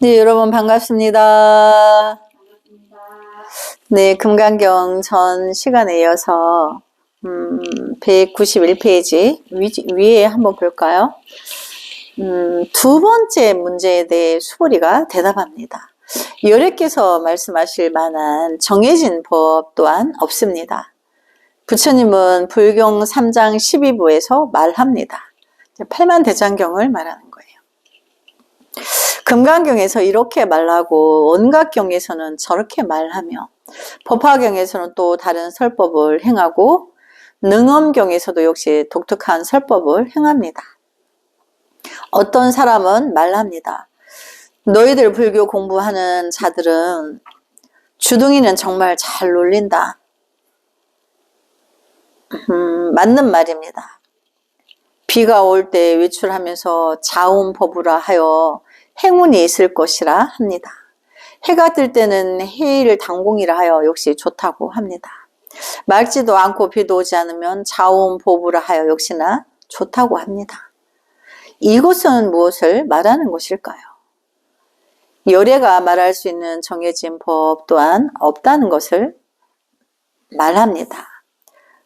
네, 여러분 반갑습니다. 네, 금강경 전 시간에 이어서 191페이지 위에 한번 볼까요? 두 번째 문제에 대해 수보리가 대답합니다. 여래께서 말씀하실 만한 정해진 법 또한 없습니다. 부처님은 불경 3장 12부에서 말합니다. 팔만대장경을 말하는 거예요. 금강경에서 이렇게 말하고 원각경에서는 저렇게 말하며 법화경에서는 또 다른 설법을 행하고 능엄경에서도 역시 독특한 설법을 행합니다. 어떤 사람은 말합니다. 너희들 불교 공부하는 자들은 주둥이는 정말 잘 놀린다. 맞는 말입니다. 비가 올 때 외출하면서 자운법우라 하여 행운이 있을 것이라 합니다. 해가 뜰 때는 해일 당공이라 하여 역시 좋다고 합니다. 맑지도 않고 비도 오지 않으면 자운법우라 하여 역시나 좋다고 합니다. 이것은 무엇을 말하는 것일까요? 여래가 말할 수 있는 정해진 법 또한 없다는 것을 말합니다.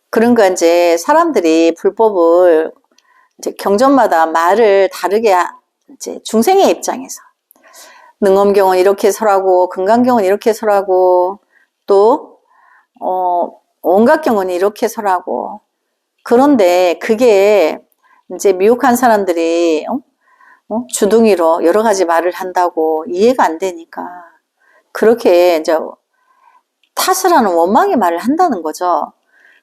그러니까 이제 사람들이 불법을 이제 경전마다 말을 다르게 이제 중생의 입장에서 능엄경은 이렇게 설하고 금강경은 이렇게 설하고 또 원각경은 이렇게 설하고 그런데 그게 이제 미혹한 사람들이 주둥이로 여러 가지 말을 한다고 이해가 안 되니까 그렇게 이제 탓을 하는 원망의 말을 한다는 거죠.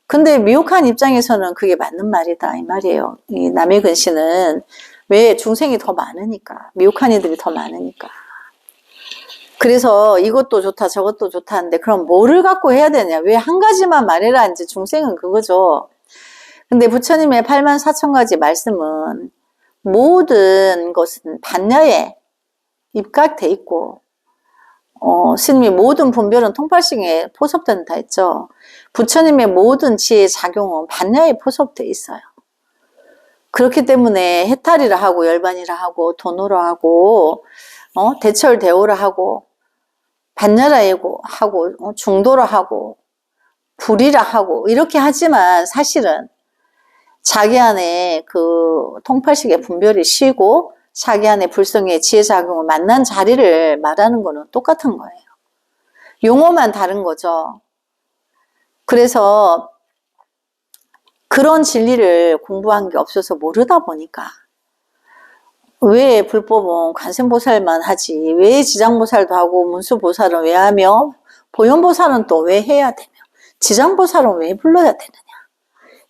근데 미혹한 입장에서는 그게 맞는 말이다 이 말이에요. 이 남의 근시는 왜 중생이 더 많으니까 미혹한 이들이 더 많으니까 그래서 이것도 좋다 저것도 좋다 하는데 그럼 뭐를 갖고 해야 되냐 왜 한 가지만 말해라 이제 중생은 그거죠. 근데 부처님의 84,000가지 말씀은 모든 것은 반야에 입각돼 있고 스님이 모든 분별은 통팔싱에 포섭된다 했죠. 부처님의 모든 지혜의 작용은 반야에 포섭돼 있어요. 그렇기 때문에 해탈이라 하고 열반이라 하고 도노라 하고 대철대오라 하고 반야라고 하고 중도라 하고 불이라 하고 이렇게 하지만 사실은 자기 안에 그 통팔식의 분별이 쉬고 자기 안에 불성의 지혜작용을 만난 자리를 말하는 거는 똑같은 거예요. 용어만 다른 거죠. 그래서 그런 진리를 공부한 게 없어서 모르다 보니까 왜 불법은 관세음보살만 하지 왜 지장보살도 하고 문수보살은 왜 하며 보현보살은 또 왜 해야 되며 지장보살은 왜 불러야 되느냐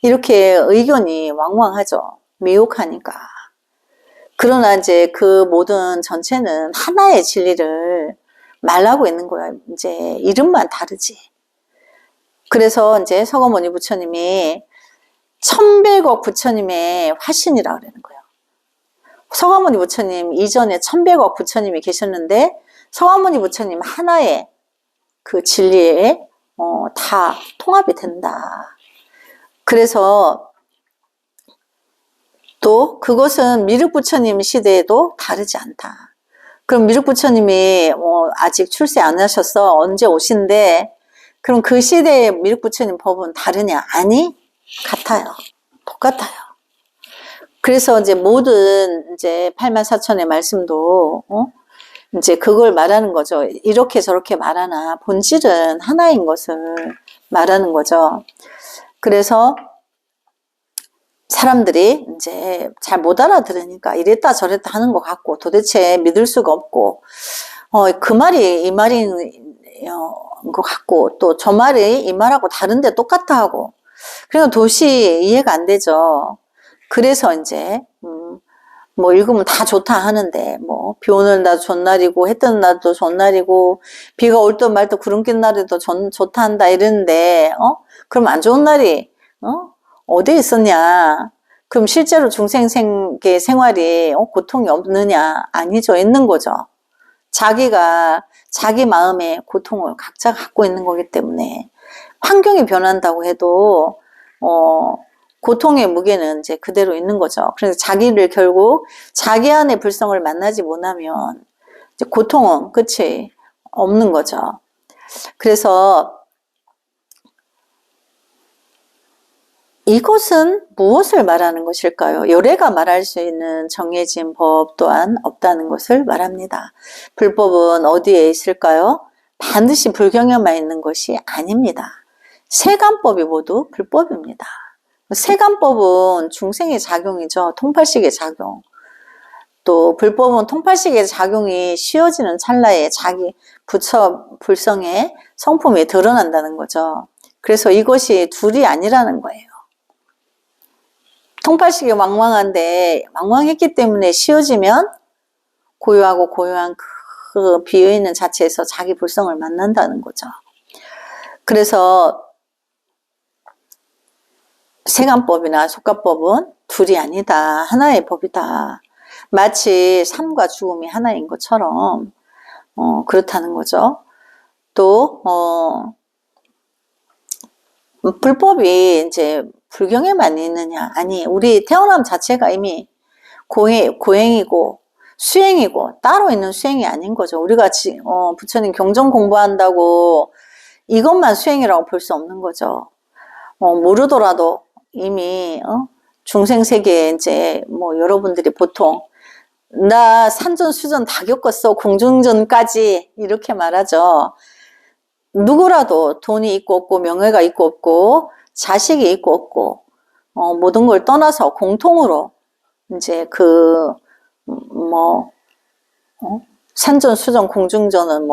이렇게 의견이 왕왕하죠. 미혹하니까. 그러나 이제 그 모든 전체는 하나의 진리를 말하고 있는 거야. 이제 이름만 다르지. 그래서 이제 서가모니 부처님이 1100억 부처님의 화신이라고 그러는 거예요. 서가모니 부처님 이전에 1100억 부처님이 계셨는데 서가모니 부처님 하나의 그 진리에 다 통합이 된다. 그래서 또 그것은 미륵부처님 시대에도 다르지 않다. 그럼 미륵부처님이 아직 출세 안 하셨어. 언제 오신데 그럼 그 시대의 미륵부처님 법은 다르냐? 아니, 같아요. 똑같아요. 그래서 이제 모든 이제 84,000의 말씀도 이제 그걸 말하는 거죠. 이렇게 저렇게 말하나 본질은 하나인 것을 말하는 거죠. 그래서 사람들이 이제 잘 못 알아들으니까 이랬다 저랬다 하는 것 같고 도대체 믿을 수가 없고 그 말이 이 말인 것 같고 또 저 말이 이 말하고 다른데 똑같다 하고 그러니까 도저히 이해가 안 되죠. 그래서 이제 뭐 읽으면 다 좋다 하는데 뭐 비 오는 날도 좋은 날이고 해 뜨는 날도 좋은 날이고 비가 올 듯 말 듯 구름 낀 날에도 좋다 한다 이러는데 그럼 안 좋은 날이 어디에 있었냐? 그럼 실제로 중생의 생활이 고통이 없느냐? 아니죠. 있는 거죠. 자기가 자기 마음의 고통을 각자 갖고 있는 거기 때문에 환경이 변한다고 해도 고통의 무게는 이제 그대로 있는 거죠. 그래서 자기를 결국 자기 안의 불성을 만나지 못하면 이제 고통은 끝이 없는 거죠. 그래서 이것은 무엇을 말하는 것일까요? 요래가 말할 수 있는 정해진 법 또한 없다는 것을 말합니다. 불법은 어디에 있을까요? 반드시 불경에만 있는 것이 아닙니다. 세간법이 모두 불법입니다. 세간법은 중생의 작용이죠. 통팔식의 작용. 또 불법은 통팔식의 작용이 쉬워지는 찰나에 자기 부처 불성의 성품이 드러난다는 거죠. 그래서 이것이 둘이 아니라는 거예요. 통팔식이 왕왕한데 왕왕했기 때문에 쉬워지면 고요하고 고요한 그 비어있는 자체에서 자기 불성을 만난다는 거죠. 그래서 세간법이나 속가법은 둘이 아니다. 하나의 법이다. 마치 삶과 죽음이 하나인 것처럼 그렇다는 거죠. 또 불법이 이제 불경에만 있느냐? 아니, 우리 태어남 자체가 이미 고행이고 수행이고 따로 있는 수행이 아닌 거죠. 우리가 부처님 경전 공부한다고 이것만 수행이라고 볼 수 없는 거죠. 모르더라도 이미 중생세계에 이제 뭐 여러분들이 보통 나 산전수전 다 겪었어. 공중전까지 이렇게 말하죠. 누구라도 돈이 있고 없고 명예가 있고 없고 자식이 있고 없고 모든 걸 떠나서 공통으로 이제 산전수전 공중전은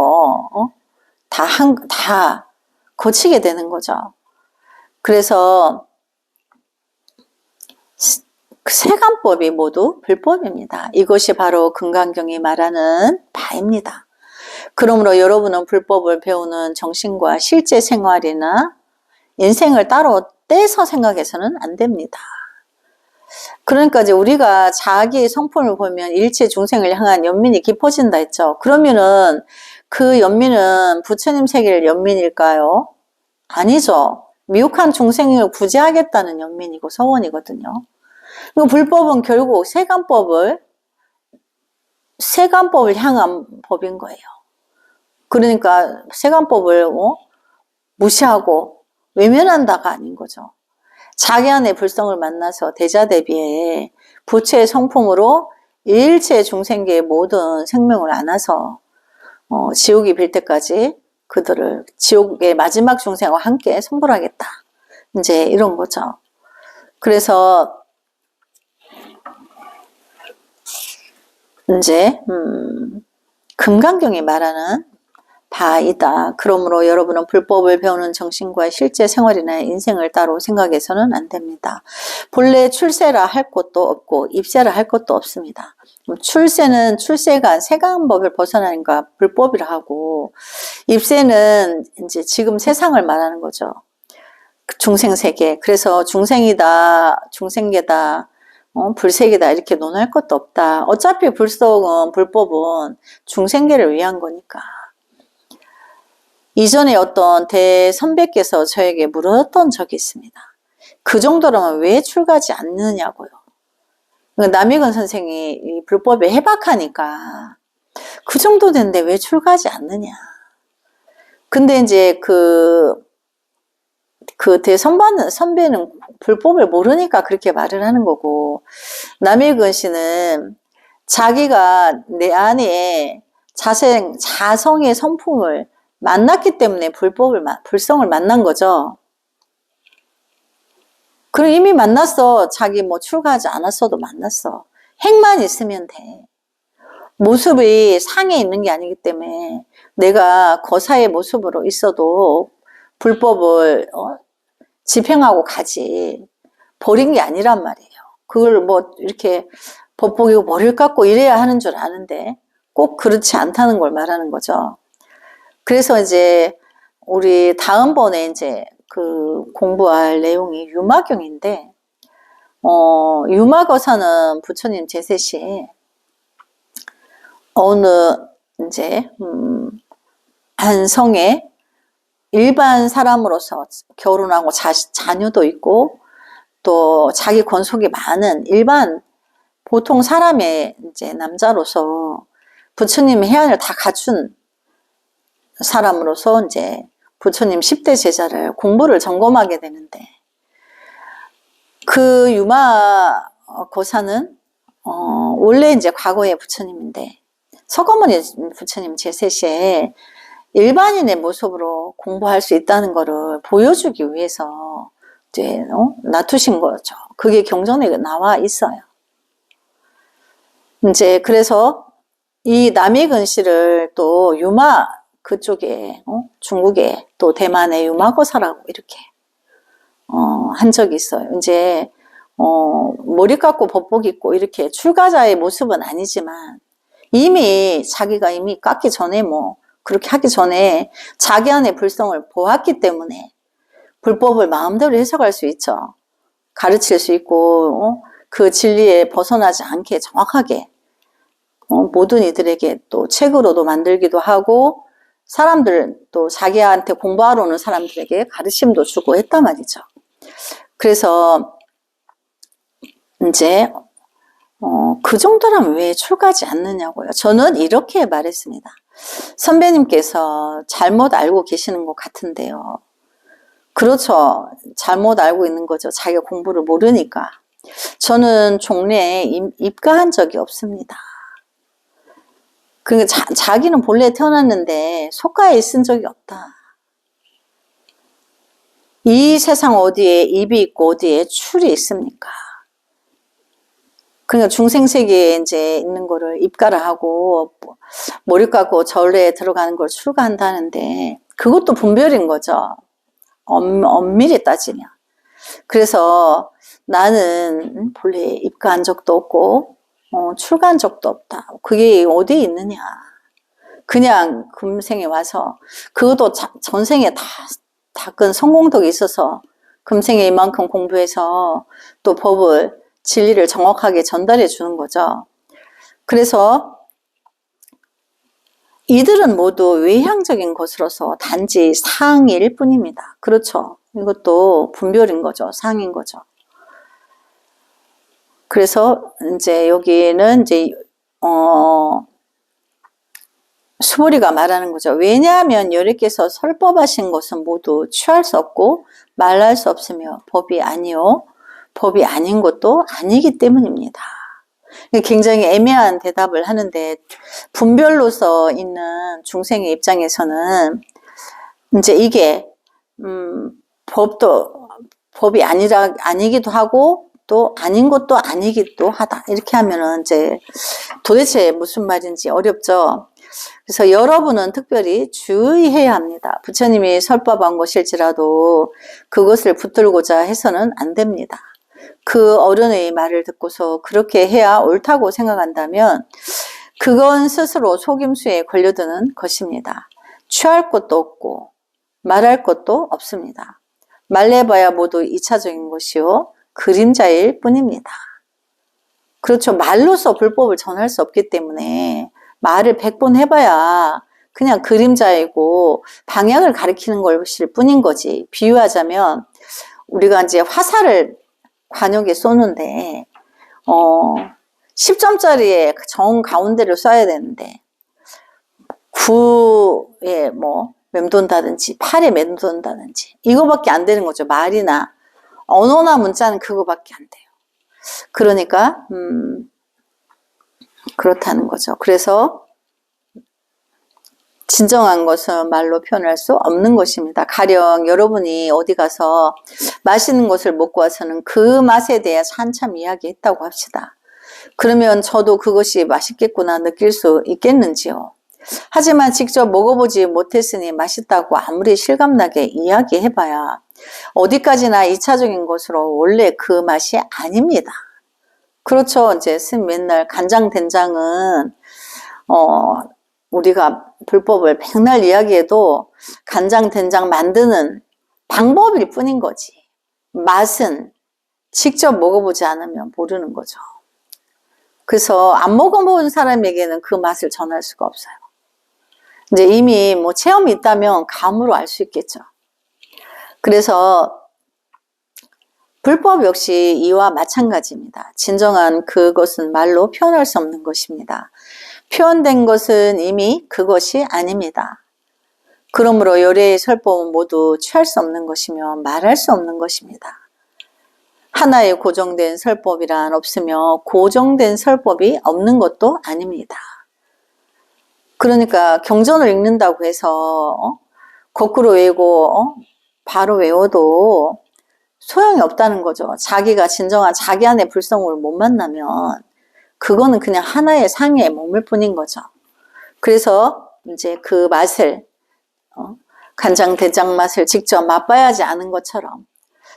다 거치게 되는 거죠. 그래서 세간법이 모두 불법입니다. 이것이 바로 금강경이 말하는 바입니다. 그러므로 여러분은 불법을 배우는 정신과 실제 생활이나 인생을 따로 떼서 생각해서는 안 됩니다. 그러니까 이제 우리가 자기 성품을 보면 일체 중생을 향한 연민이 깊어진다 했죠. 그러면은 그 연민은 부처님 세계를 연민일까요? 아니죠. 미혹한 중생을 구제하겠다는 연민이고 서원이거든요. 불법은 결국 세간법을 향한 법인 거예요. 그러니까 세간법을 무시하고 외면한다가 아닌 거죠. 자기 안의 불성을 만나서 대자대비해 부처의 성품으로 일체 중생계의 모든 생명을 안아서 지옥이 빌 때까지 그들을 지옥의 마지막 중생과 함께 성불하겠다. 이제 이런 거죠. 그래서 이제 금강경이 말하는 바이다. 그러므로 여러분은 불법을 배우는 정신과 실제 생활이나 인생을 따로 생각해서는 안 됩니다. 본래 출세라 할 것도 없고 입세라 할 것도 없습니다. 출세는 출세가 세간법을 벗어나는 거 불법이라 하고, 입세는 이제 지금 세상을 말하는 거죠. 중생세계. 그래서 중생이다, 중생계다, 불세계다 이렇게 논할 것도 없다. 어차피 불법은 중생계를 위한 거니까. 이전에 어떤 대선배께서 저에게 물었던 적이 있습니다. 그 정도라면 왜 출가하지 않느냐고요. 남익은 선생이 이 불법에 해박하니까 그 정도 됐는데 왜 출가하지 않느냐. 근데 이제 그 선배는 불법을 모르니까 그렇게 말을 하는 거고, 남익은 씨는 자기가 내 안에 자성의 성품을 만났기 때문에 불성을 만난 거죠. 그럼 이미 만났어. 자기 출가하지 않았어도 만났어. 행만 있으면 돼. 모습이 상에 있는 게 아니기 때문에 내가 거사의 모습으로 있어도 불법을 집행하고 가지. 버린 게 아니란 말이에요. 그걸 이렇게 법복이고 머리를 깎고 이래야 하는 줄 아는데 꼭 그렇지 않다는 걸 말하는 거죠. 그래서 이제 우리 다음번에 이제 공부할 내용이 유마경인데, 유마거사는 부처님 제세시에 어느 이제 한 성에 일반 사람으로서 결혼하고 자녀도 있고 또 자기 권속이 많은 일반 보통 사람의 이제 남자로서 부처님의 해안을 다 갖춘 사람으로서 이제 부처님 10대 제자를 공부를 점검하게 되는데, 그 유마 고사는 원래 이제 과거의 부처님인데, 서거머니 부처님 제3시에 일반인의 모습으로 공부할 수 있다는 거를 보여주기 위해서 이제 놔두신 거죠. 그게 경전에 나와 있어요. 이제 그래서 이 남이근씨를 또 유마 그쪽에 중국에 또 대만의 유마고사라고 이렇게 한 적이 있어요. 이제 머리 깎고 법복 입고 이렇게 출가자의 모습은 아니지만 이미 자기가 이미 깎기 전에 뭐 그렇게 하기 전에 자기 안의 불성을 보았기 때문에 불법을 마음대로 해석할 수 있죠. 가르칠 수 있고 그 진리에 벗어나지 않게 정확하게 모든 이들에게 또 책으로도 만들기도 하고, 사람들 또 자기한테 공부하러 오는 사람들에게 가르침도 주고 했단 말이죠. 그래서 이제 그 정도라면 왜 출가하지 않느냐고요. 저는 이렇게 말했습니다. 선배님께서 잘못 알고 계시는 것 같은데요. 그렇죠. 잘못 알고 있는 거죠. 자기가 공부를 모르니까. 저는 종래에 입가한 적이 없습니다. 그러니까 자기는 본래 태어났는데 속가에 있은 적이 없다. 이 세상 어디에 입이 있고 어디에 출이 있습니까? 그러니까 중생세계에 이제 있는 거를 입가를 하고 머리 깎고 절에 들어가는 걸 출가한다는데 그것도 분별인 거죠. 엄밀히 따지면. 그래서 나는 본래 입가한 적도 없고 출가한 적도 없다. 그게 어디에 있느냐. 그냥 금생에 와서 그것도 전생에 다 큰 성공덕이 있어서 금생에 이만큼 공부해서 또 법을 진리를 정확하게 전달해 주는 거죠. 그래서 이들은 모두 외향적인 것으로서 단지 상일 뿐입니다. 그렇죠. 이것도 분별인 거죠. 상인 거죠. 그래서 이제 여기는 이제 수보리가 말하는 거죠. 왜냐하면 여리께서 설법하신 것은 모두 취할 수 없고 말할 수 없으며 법이 아니요 법이 아닌 것도 아니기 때문입니다. 굉장히 애매한 대답을 하는데, 분별로서 있는 중생의 입장에서는 이제 이게 법이 아니기도 하고 또 아닌 것도 아니기도 하다. 이렇게 하면은 이제 도대체 무슨 말인지 어렵죠. 그래서 여러분은 특별히 주의해야 합니다. 부처님이 설법한 것일지라도 그것을 붙들고자 해서는 안 됩니다. 그 어른의 말을 듣고서 그렇게 해야 옳다고 생각한다면 그건 스스로 속임수에 걸려드는 것입니다. 취할 것도 없고 말할 것도 없습니다. 말해봐야 모두 2차적인 것이요 그림자일 뿐입니다. 그렇죠. 말로서 불법을 전할 수 없기 때문에 말을 100번 해봐야 그냥 그림자이고 방향을 가리키는 것일 뿐인 거지. 비유하자면 우리가 이제 화살을 관역에 쏘는데 10점짜리에 정 가운데를 쏴야 되는데 9에 뭐 맴돈다든지 8에 맴돈다든지 이거밖에 안 되는 거죠. 말이나 언어나 문자는 그거밖에 안 돼요. 그러니까 그렇다는 거죠. 그래서 진정한 것은 말로 표현할 수 없는 것입니다. 가령 여러분이 어디 가서 맛있는 것을 먹고 와서는 그 맛에 대해서 한참 이야기했다고 합시다. 그러면 저도 그것이 맛있겠구나 느낄 수 있겠는지요. 하지만 직접 먹어보지 못했으니 맛있다고 아무리 실감나게 이야기해봐야 어디까지나 2차적인 것으로 원래 그 맛이 아닙니다. 그렇죠. 이제 맨날 간장 된장은 우리가 불법을 백날 이야기해도 간장 된장 만드는 방법일 뿐인 거지. 맛은 직접 먹어보지 않으면 모르는 거죠. 그래서 안 먹어본 사람에게는 그 맛을 전할 수가 없어요. 이제 이미 뭐 체험이 있다면 감으로 알 수 있겠죠. 그래서 불법 역시 이와 마찬가지입니다. 진정한 그것은 말로 표현할 수 없는 것입니다. 표현된 것은 이미 그것이 아닙니다. 그러므로 요래의 설법은 모두 취할 수 없는 것이며 말할 수 없는 것입니다. 하나의 고정된 설법이란 없으며 고정된 설법이 없는 것도 아닙니다. 그러니까 경전을 읽는다고 해서 거꾸로 외우고 바로 외워도 소용이 없다는 거죠. 자기가 진정한 자기 안의 불성을 못 만나면 그거는 그냥 하나의 상에 머물 뿐인 거죠. 그래서 이제 그 맛을 간장 대장 맛을 직접 맛봐야지 아는 것처럼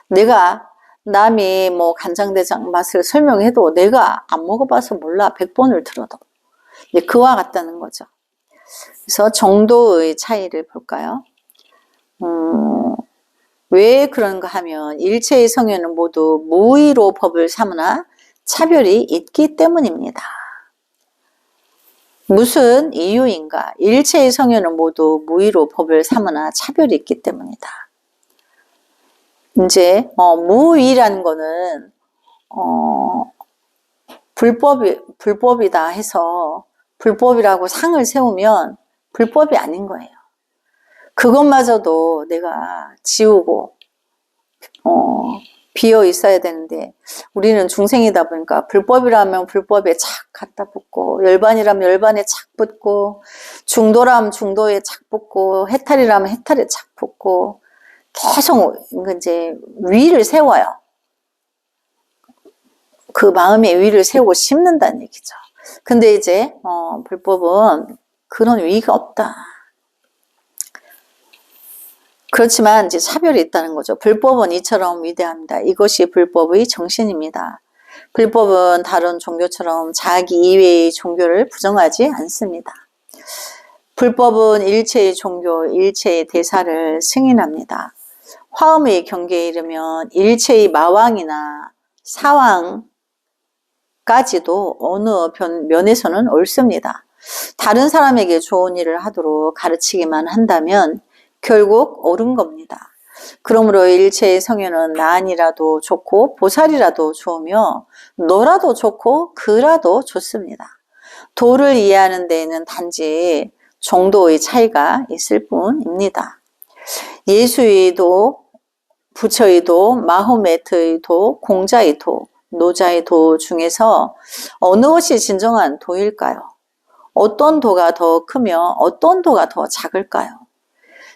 내가 남이 뭐 간장대장 맛을 설명해도 내가 안 먹어봐서 몰라 100번을 들어도 이제 그와 같다는 거죠. 그래서 정도의 차이를 볼까요? 왜 그런가 하면 일체의 성현은 모두 무의로 법을 삼으나 차별이 있기 때문입니다. 무슨 이유인가? 일체의 성현은 모두 무의로 법을 삼으나 차별이 있기 때문이다. 이제 무의라는 거는 불법이다 해서 불법이라고 상을 세우면 불법이 아닌 거예요. 그것마저도 내가 지우고 비어 있어야 되는데 우리는 중생이다 보니까 불법이라면 불법에 착 갖다 붙고 열반이라면 열반에 착 붙고 중도라면 중도에 착 붙고 해탈이라면 해탈에 착 붙고 계속 이제 위를 세워요. 그 마음의 위를 세우고 심는다는 얘기죠. 근데 이제 불법은 그런 위가 없다. 그렇지만 이제 차별이 있다는 거죠. 불법은 이처럼 위대합니다. 이것이 불법의 정신입니다. 불법은 다른 종교처럼 자기 이외의 종교를 부정하지 않습니다. 불법은 일체의 종교, 일체의 대사를 승인합니다. 화엄의 경계에 이르면 일체의 마왕이나 사왕까지도 어느 면에서는 옳습니다. 다른 사람에게 좋은 일을 하도록 가르치기만 한다면 결국 옳은 겁니다. 그러므로 일체의 성현은 나안이라도 좋고 보살이라도 좋으며 너라도 좋고 그라도 좋습니다. 도를 이해하는 데에는 단지 정도의 차이가 있을 뿐입니다. 예수의 도, 부처의 도, 마호메트의 도, 공자의 도, 노자의 도 중에서 어느 것이 진정한 도일까요? 어떤 도가 더 크며 어떤 도가 더 작을까요?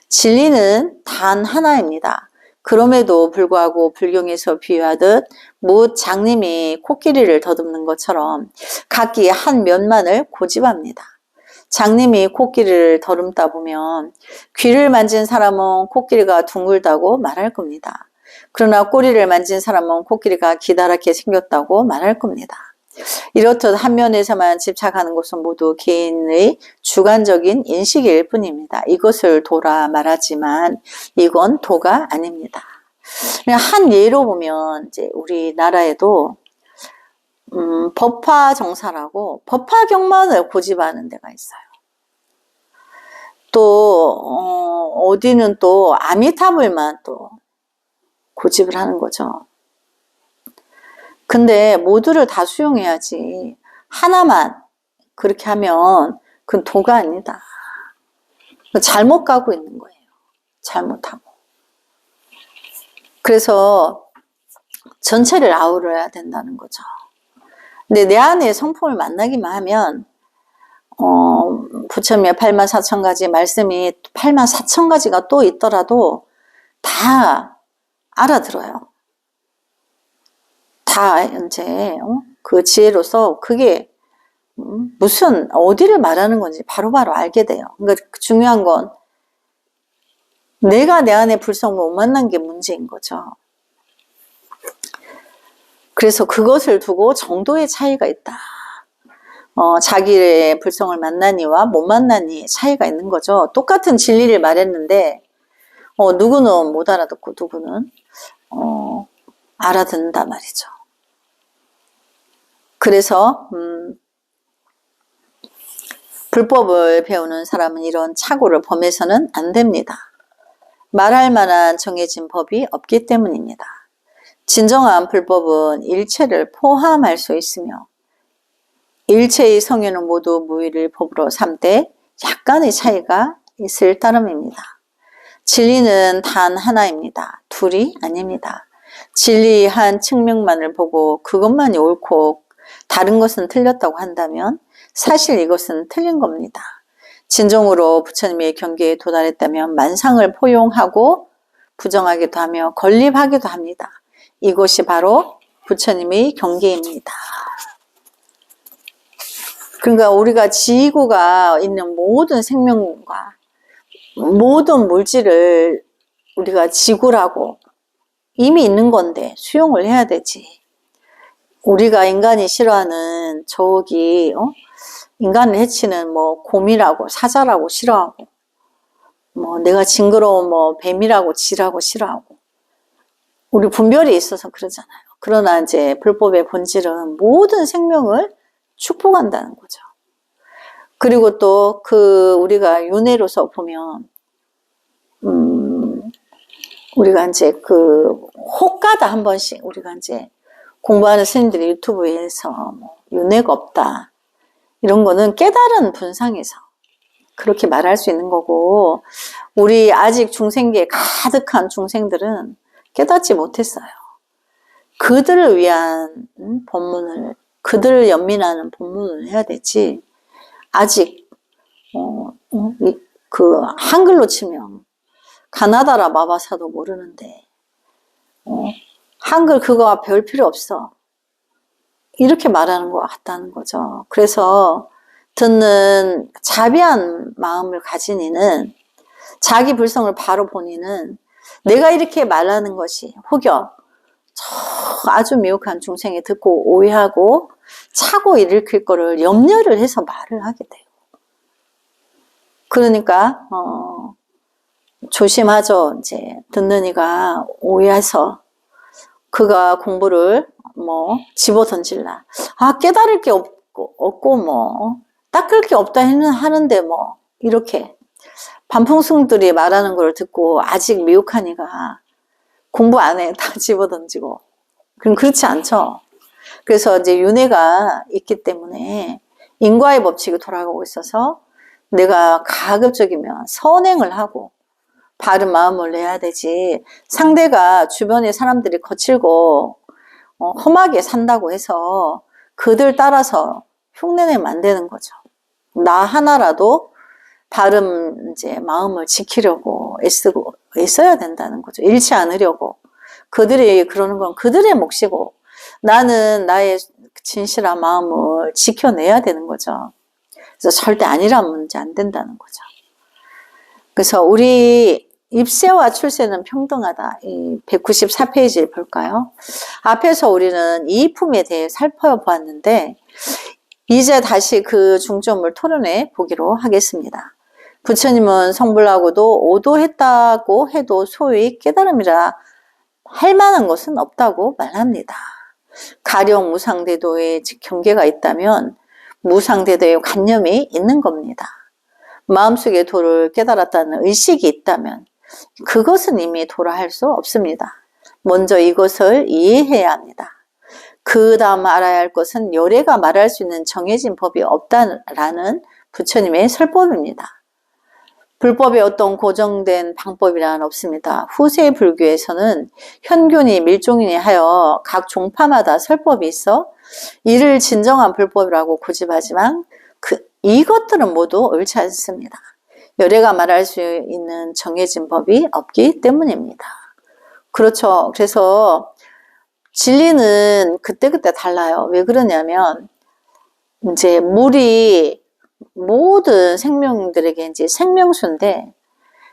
진리는 단 하나입니다. 그럼에도 불구하고 불경에서 비유하듯 못 장님이 코끼리를 더듬는 것처럼 각기 한 면만을 고집합니다. 장님이 코끼리를 더듬다 보면 귀를 만진 사람은 코끼리가 둥글다고 말할 겁니다. 그러나 꼬리를 만진 사람은 코끼리가 기다랗게 생겼다고 말할 겁니다. 이렇듯 한 면에서만 집착하는 것은 모두 개인의 주관적인 인식일 뿐입니다. 이것을 도라 말하지만 이건 도가 아닙니다. 한 예로 보면 이제 우리나라에도 법화정사라고 법화경만을 고집하는 데가 있어요. 또 어디는 또 아미타불만 또 고집을 하는 거죠. 근데 모두를 다 수용해야지 하나만 그렇게 하면 그건 도가 아니다. 잘못 가고 있는 거예요. 잘못하고. 그래서 전체를 아우러야 된다는 거죠. 근데 내 안에 성품을 만나기만 하면 부처님의 84,000가지 말씀이 84,000가지가 또 있더라도 다 알아들어요. 다 이제 그 지혜로서 그게 무슨 어디를 말하는 건지 바로바로 알게 돼요. 그러니까 중요한 건 내가 내 안에 불성을 못 만난 게 문제인 거죠. 그래서 그것을 두고 정도의 차이가 있다. 자기의 불성을 만나니와 못 만나니 차이가 있는 거죠. 똑같은 진리를 말했는데 누구는 못 알아듣고 누구는 알아듣는다 말이죠. 그래서 불법을 배우는 사람은 이런 착오를 범해서는 안 됩니다. 말할 만한 정해진 법이 없기 때문입니다. 진정한 불법은 일체를 포함할 수 있으며 일체의 성유는 모두 무의를 법으로 삼되 약간의 차이가 있을 따름입니다. 진리는 단 하나입니다. 둘이 아닙니다. 진리의 한 측면만을 보고 그것만이 옳고 다른 것은 틀렸다고 한다면 사실 이것은 틀린 겁니다. 진정으로 부처님의 경계에 도달했다면 만상을 포용하고 부정하기도 하며 건립하기도 합니다. 이것이 바로 부처님의 경계입니다. 그러니까 우리가 지구가 있는 모든 생명과 모든 물질을 우리가 지구라고 이미 있는 건데 수용을 해야 되지. 우리가 인간이 싫어하는 저기 인간을 해치는 뭐 곰이라고 사자라고 싫어하고 뭐 내가 징그러운 뭐 뱀이라고 쥐라고 싫어하고 우리 분별이 있어서 그러잖아요. 그러나 이제 불법의 본질은 모든 생명을 축복한다는 거죠. 그리고 또 우리가 윤회로서 보면 우리가 이제 혹가다 한 번씩 우리가 이제 공부하는 스님들이 유튜브에서 뭐 윤회가 없다 이런 거는 깨달은 분상에서 그렇게 말할 수 있는 거고, 우리 아직 중생계에 가득한 중생들은 깨닫지 못했어요. 그들을 위한 법문을, 그들을 연민하는 법문을 해야 되지. 아직 한글로 치면 가나다라 마바사도 모르는데 한글 그거 배울 필요 없어. 이렇게 말하는 것 같다는 거죠. 그래서 듣는 자비한 마음을 가진 이는, 자기 불성을 바로 본 이는 내가 이렇게 말하는 것이 혹여 저 아주 미혹한 중생이 듣고 오해하고 차고 일으킬 거를 염려를 해서 말을 하게 돼요. 그러니까 조심하죠. 이제 듣는 이가 오해해서 그가 공부를 뭐 집어 던질라. 깨달을 게 없고 뭐 닦을 게 없다 하는데 뭐 이렇게 반풍승들이 말하는 걸 듣고 아직 미혹하니까 공부 안 해. 다 집어 던지고. 그럼 그렇지 않죠. 그래서 이제 윤회가 있기 때문에 인과의 법칙이 돌아가고 있어서 내가 가급적이면 선행을 하고 바른 마음을 내야 되지, 상대가 주변의 사람들이 거칠고 험하게 산다고 해서 그들 따라서 흉내내면 안 되는 거죠. 나 하나라도 바른 이제 마음을 지키려고 애써야 된다는 거죠. 잃지 않으려고. 그들이 그러는 건 그들의 몫이고 나는 나의 진실한 마음을 지켜내야 되는 거죠. 그래서 절대 아니라면 이제 안 된다는 거죠. 그래서 우리 입세와 출세는 평등하다. 이 194페이지를 볼까요? 앞에서 우리는 이품에 대해 살펴보았는데 이제 다시 그 중점을 토론해 보기로 하겠습니다. 부처님은 성불하고도 오도했다고 해도 소위 깨달음이라 할 만한 것은 없다고 말합니다. 가령 무상대도의 경계가 있다면 무상대도의 관념이 있는 겁니다. 마음속에 도를 깨달았다는 의식이 있다면 그것은 이미 도라 할 수 없습니다. 먼저 이것을 이해해야 합니다. 그 다음 알아야 할 것은 요래가 말할 수 있는 정해진 법이 없다라는 부처님의 설법입니다. 불법의 어떤 고정된 방법이란 없습니다. 후세 불교에서는 현균이 밀종인이 하여 각 종파마다 설법이 있어 이를 진정한 불법이라고 고집하지만 이것들은 모두 옳지 않습니다. 요래가 말할 수 있는 정해진 법이 없기 때문입니다. 그렇죠. 그래서 진리는 그때그때 달라요. 왜 그러냐면 이제 물이 모든 생명들에게 이제 생명수인데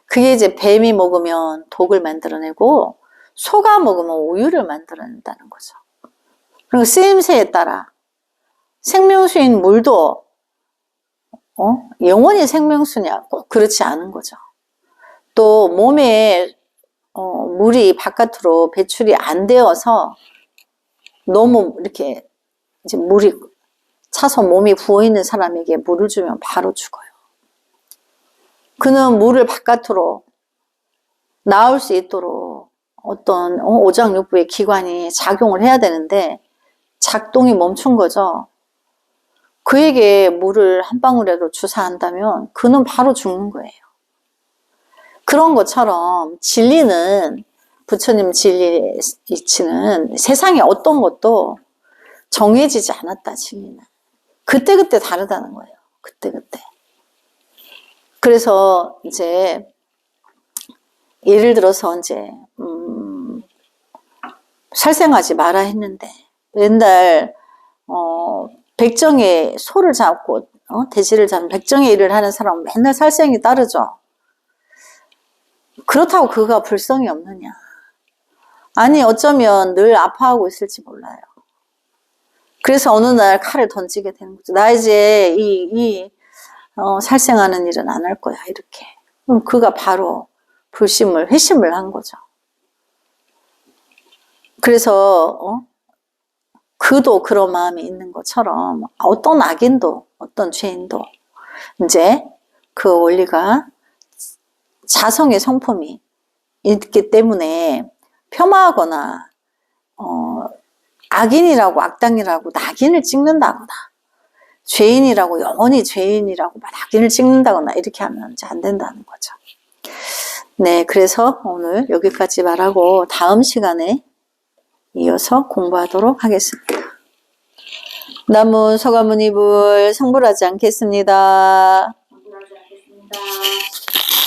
그게 이제 뱀이 먹으면 독을 만들어내고 소가 먹으면 우유를 만들어낸다는 거죠. 그리고 쓰임새에 따라 생명수인 물도 영원히 생명수냐 꼭 그렇지 않은 거죠. 또 몸에 물이 바깥으로 배출이 안 되어서 너무 이렇게 이제 물이 차서 몸이 부어있는 사람에게 물을 주면 바로 죽어요. 그는 물을 바깥으로 나올 수 있도록 어떤 오장육부의 기관이 작용을 해야 되는데 작동이 멈춘 거죠. 그에게 물을 한 방울이라도 주사한다면 그는 바로 죽는 거예요. 그런 것처럼 진리는, 부처님 진리의 이치는 세상에 어떤 것도 정해지지 않았다, 진리는. 그때그때 다르다는 거예요. 그때그때. 그래서 이제 예를 들어서 이제 살생하지 마라 했는데 옛날 백정의 소를 잡고 돼지를 잡는 백정의 일을 하는 사람은 맨날 살생이 따르죠. 그렇다고 그가 불성이 없느냐? 아니, 어쩌면 늘 아파하고 있을지 몰라요. 그래서 어느 날 칼을 던지게 되는 거죠. 나 이제 살생하는 일은 안 할 거야, 이렇게. 그럼 그가 바로 회심을 한 거죠. 그래서 그도 그런 마음이 있는 것처럼 어떤 악인도 어떤 죄인도 이제 그 원리가 자성의 성품이 있기 때문에 폄하하거나 악인이라고 악당이라고 낙인을 찍는다거나 죄인이라고 영원히 죄인이라고 낙인을 찍는다거나 이렇게 하면 이제 안 된다는 거죠. 네, 그래서 오늘 여기까지 말하고 다음 시간에 이어서 공부하도록 하겠습니다. 남은 서가모니불 성불하지 않겠습니다. 성불하지 않겠습니다.